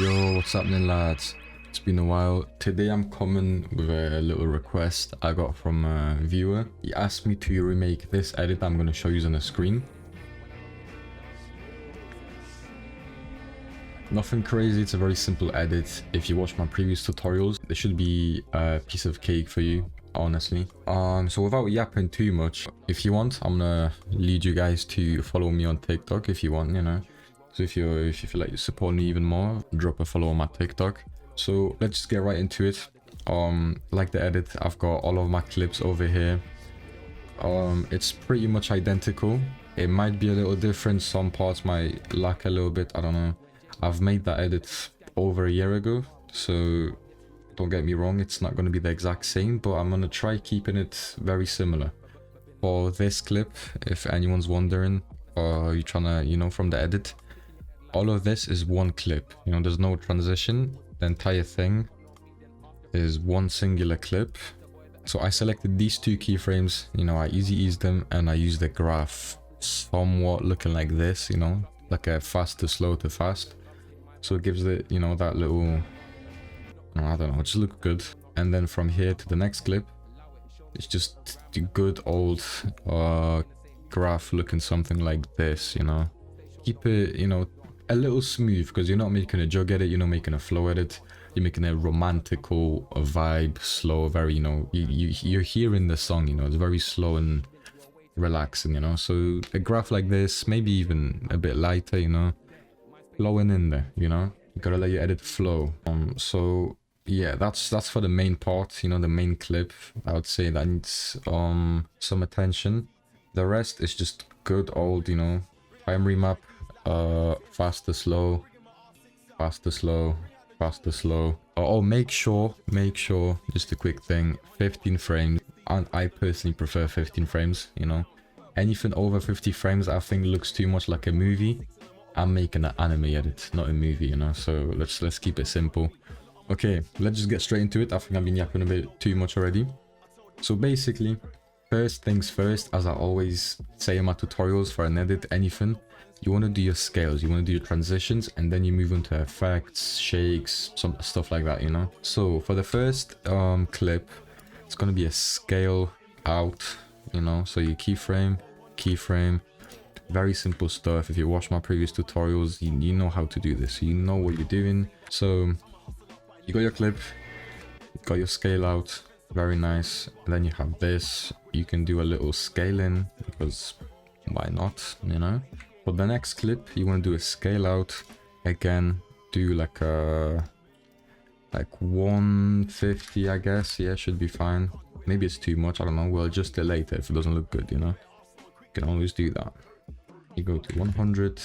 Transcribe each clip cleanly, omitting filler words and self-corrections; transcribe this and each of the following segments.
Yo, what's happening, lads? It's been a while. Today I'm coming with a little request I got from a viewer. He asked me to remake this edit I'm going to show you on the screen. Nothing crazy, it's a very simple edit. If you watch my previous tutorials, this should be a piece of cake for you, honestly. So without yapping too much, if you want, I'm gonna lead you guys to follow me on TikTok if you want, you know. So if you feel like you support me even more, drop a follow on my TikTok. So let's just get right into it. Like the edit, I've got all of my clips over here. It's pretty much identical. It might be a little different, some parts might lack a little bit, I don't know. I've made that edit over a year ago, so don't get me wrong, it's not going to be the exact same, but I'm going to try keeping it very similar. For this clip, if anyone's wondering, or you're trying to, you know, from the edit, all of this is one clip, you know, there's no transition. The entire thing is one singular clip. So I selected these two keyframes, you know, I easy eased them, and I used the graph somewhat looking like this, you know, like a fast to slow to fast. So it gives it, you know, that little, I don't know, it just looks good. And then from here to the next clip, it's just the good old graph looking something like this, you know. Keep it, you know, a little smooth, because you're not making a jug edit, you're not making a flow edit. You're making a romantical vibe, slow, very, you know, you're hearing the song, you know, it's very slow and relaxing, you know. So a graph like this, maybe even a bit lighter, you know, flowing in there, you know, you gotta let your edit flow. So yeah, that's for the main part, you know, the main clip. I would say that needs some attention. The rest is just good old, you know, time remap, fast to slow, fast to slow, fast to slow. Oh, make sure, just a quick thing, 15 frames. And I personally prefer 15 frames, you know. Anything over 50 frames I think looks too much like a movie. I'm making an anime edit, not a movie, you know. So let's keep it simple. Okay, let's just get straight into it. I think I've been yapping a bit too much already. So basically, first things first, as I always say in my tutorials for an edit, anything, you want to do your scales, you want to do your transitions, and then you move into effects, shakes, some stuff like that, you know. So for the first clip, it's going to be a scale out, you know. So your keyframe, very simple stuff. If you watch my previous tutorials, you know how to do this, you know what you're doing. So you got your clip, you got your scale out, very nice. And then you have this, you can do a little scaling, because why not, you know. For the next clip, you want to do a scale out again, do like a 150, I guess. Yeah, should be fine. Maybe it's too much, I don't know, we'll adjust it later if it doesn't look good, you know. You can always do that. You go to 100,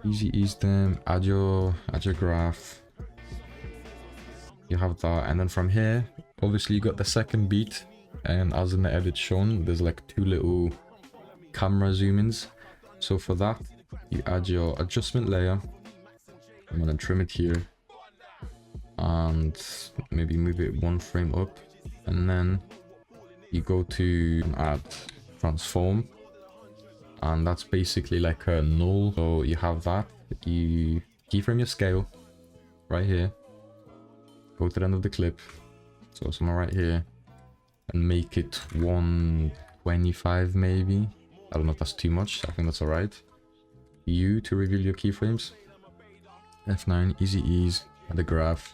easy ease them, add your graph, you have that. And then from here, obviously you got the second beat, and as in the edit shown, there's like two little camera zoom-ins. So for that, you add your adjustment layer. I'm gonna trim it here and maybe move it one frame up, and then you go to add transform, and that's basically like a null. So you have that, you keyframe your scale right here, go to the end of the clip, so somewhere right here, and make it 125 maybe. I don't know if that's too much, I think that's alright. U to reveal your keyframes, F9, easy ease, add a graph,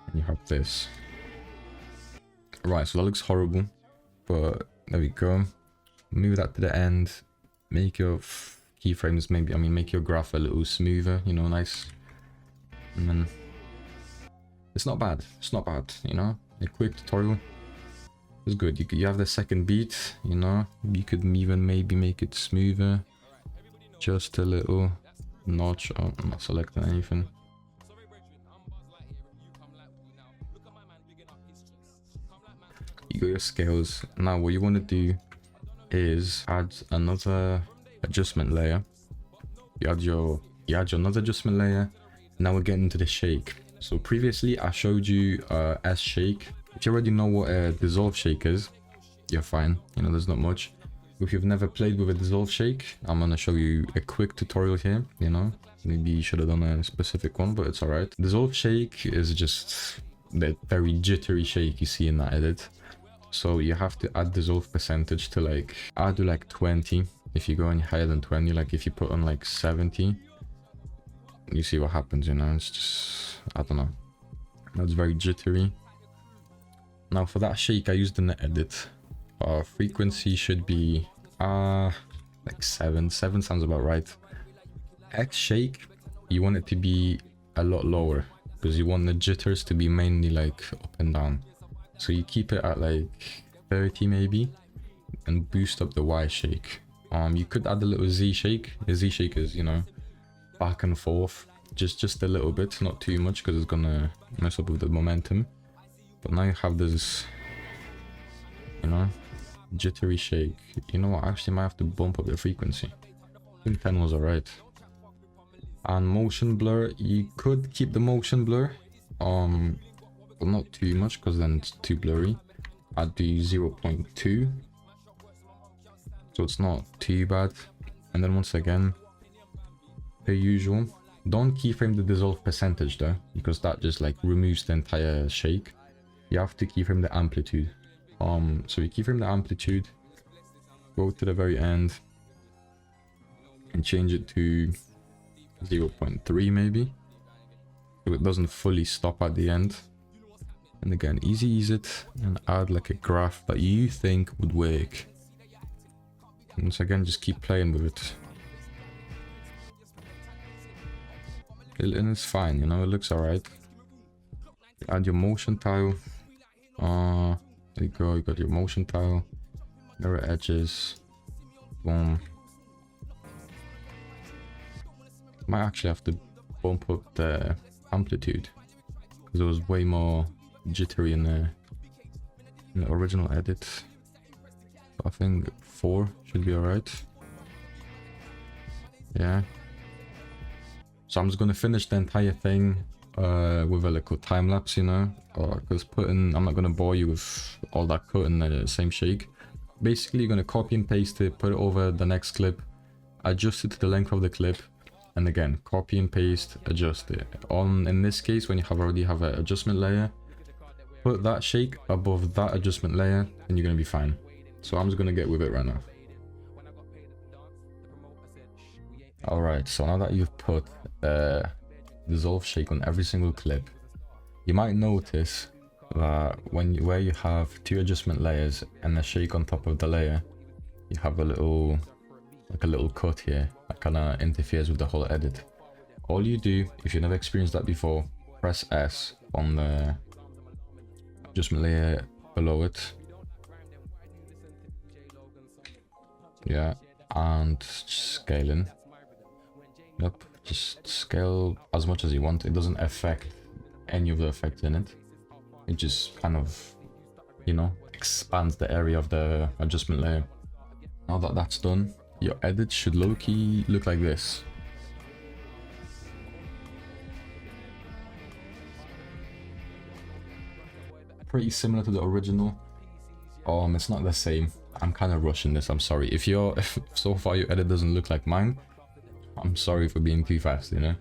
and you have this. Right, so that looks horrible, but there we go. Move that to the end, make your keyframes, maybe, I mean, make your graph a little smoother, you know, nice. And then it's not bad, you know, a quick tutorial. It's good. You have the second beat, you know, you could even maybe make it smoother, just a little notch. Oh, I'm not selecting anything. You got your scales. Now what you want to do is add another adjustment layer. You add your another adjustment layer. Now we're getting into the shake. So previously I showed you S shake. If you already know what a dissolve shake is, you're fine, you know, there's not much. If you've never played with a dissolve shake, I'm gonna show you a quick tutorial here, you know. Maybe you should have done a specific one, but it's alright. Dissolve shake is just that very jittery shake you see in that edit. So you have to add dissolve percentage to like, I'll do like 20. If you go any higher than 20, like if you put on like 70, you see what happens, you know. It's just, I don't know. That's very jittery. Now for that shake I used in the edit, frequency should be like 7 sounds about right. X shake, you want it to be a lot lower because you want the jitters to be mainly like up and down. So you keep it at like 30 maybe and boost up the Y shake. You could add a little Z shake. The Z shake is, you know, back and forth, just a little bit, not too much because it's gonna mess up with the momentum. But now you have this, you know, jittery shake. You know what, I actually might have to bump up the frequency. I think 10 was alright. And motion blur, you could keep the motion blur, but not too much because then it's too blurry. I'd do 0.2, so it's not too bad. And then once again, per usual, don't keyframe the dissolve percentage though, because that just like removes the entire shake. You have to keyframe the amplitude. So you keyframe the amplitude, go to the very end, and change it to 0.3 maybe, so it doesn't fully stop at the end. And again, easy ease it and add like a graph that you think would work. And once again, just keep playing with it. And it's fine, you know, it looks alright. Add your motion tile. There you go, you got your motion tile. Mirror edges. Boom. Might actually have to bump up the amplitude because it was way more jittery in the original edit. So I think 4 should be alright. Yeah. So I'm just gonna finish the entire thing with a little time lapse, you know, because I'm not gonna bore you with all that cut in the same shake. Basically, you're gonna copy and paste it, put it over the next clip, adjust it to the length of the clip, and again, copy and paste, adjust it. In this case, when you already have an adjustment layer, put that shake above that adjustment layer, and you're gonna be fine. So I'm just gonna get with it right now. Alright, so now that you've put dissolve shake on every single clip, you might notice that where you have 2 adjustment layers and a shake on top of the layer, you have a little cut here that kind of interferes with the whole edit. All you do, if you've never experienced that before, press S on the adjustment layer below it. Yeah, and scale in. Yep, just scale as much as you want. It doesn't affect any of the effects in it. It just kind of, you know, expands the area of the adjustment layer. Now that that's done, your edit should low-key look like this. Pretty similar to the original. It's not the same. I'm kind of rushing this, I'm sorry. If so far your edit doesn't look like mine, I'm sorry for being too fast, you know.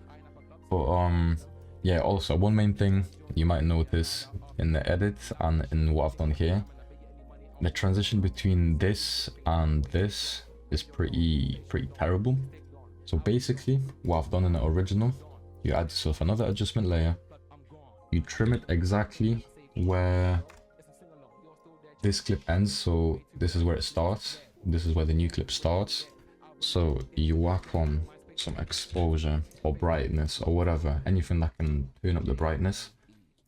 But yeah, also one main thing you might notice in the edit and in what I've done here, the transition between this and this is pretty terrible. So basically what I've done in the original, you add yourself another adjustment layer, you trim it exactly where this clip ends. So this is where it starts, this is where the new clip starts. So you whack on some exposure or brightness or whatever, anything that can turn up the brightness.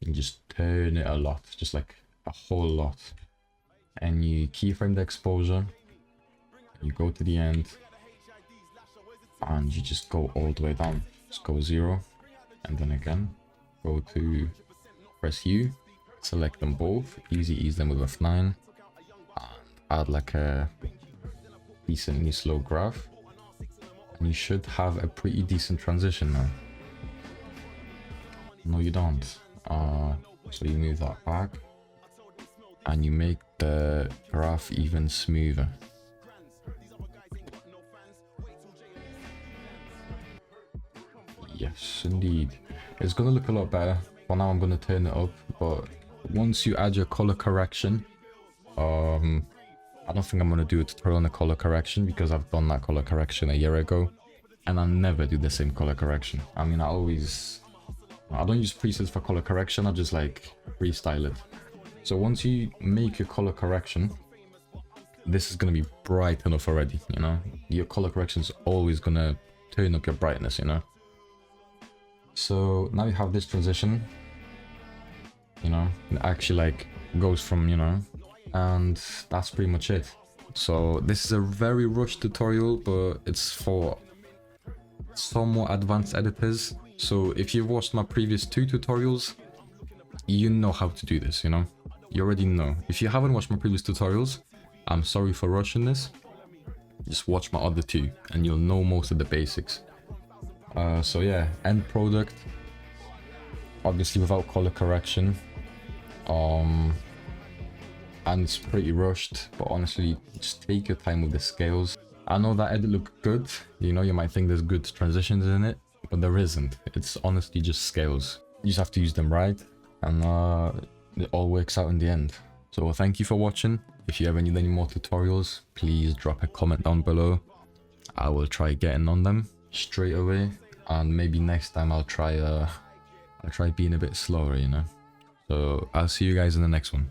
You can just turn it a lot, just like a whole lot, and you keyframe the exposure, you go to the end and you just go all the way down. Just go 0 and then again go to press U, select them both, easy ease them with F9, and add like a decently slow graph. You should have a pretty decent transition now. No, you don't. So you move that back and you make the graph even smoother. Yes, indeed. It's gonna look a lot better. For now, I'm gonna turn it up, but once you add your color correction, I don't think I'm gonna do a tutorial on the color correction because I've done that color correction a year ago, and I never do the same color correction. I mean, I don't use presets for color correction. I just like freestyle it. So once you make your color correction, this is gonna be bright enough already. You know, your color correction is always gonna turn up your brightness. You know. So now you have this transition. You know, it actually like goes from, you know, and that's pretty much it. So this is a very rushed tutorial, but it's for somewhat advanced editors. So if you've watched my previous 2 tutorials, you know how to do this, you know? You already know. If you haven't watched my previous tutorials, I'm sorry for rushing this. Just watch my other 2 and you'll know most of the basics. So yeah, end product, obviously without color correction. And it's pretty rushed, but honestly, just take your time with the scales. I know that edit looked good, you know, you might think there's good transitions in it, but there isn't. It's honestly just scales. You just have to use them right, and it all works out in the end. So thank you for watching. If you ever need any more tutorials, please drop a comment down below. I will try getting on them straight away, and maybe next time I'll try being a bit slower, you know. So I'll see you guys in the next one.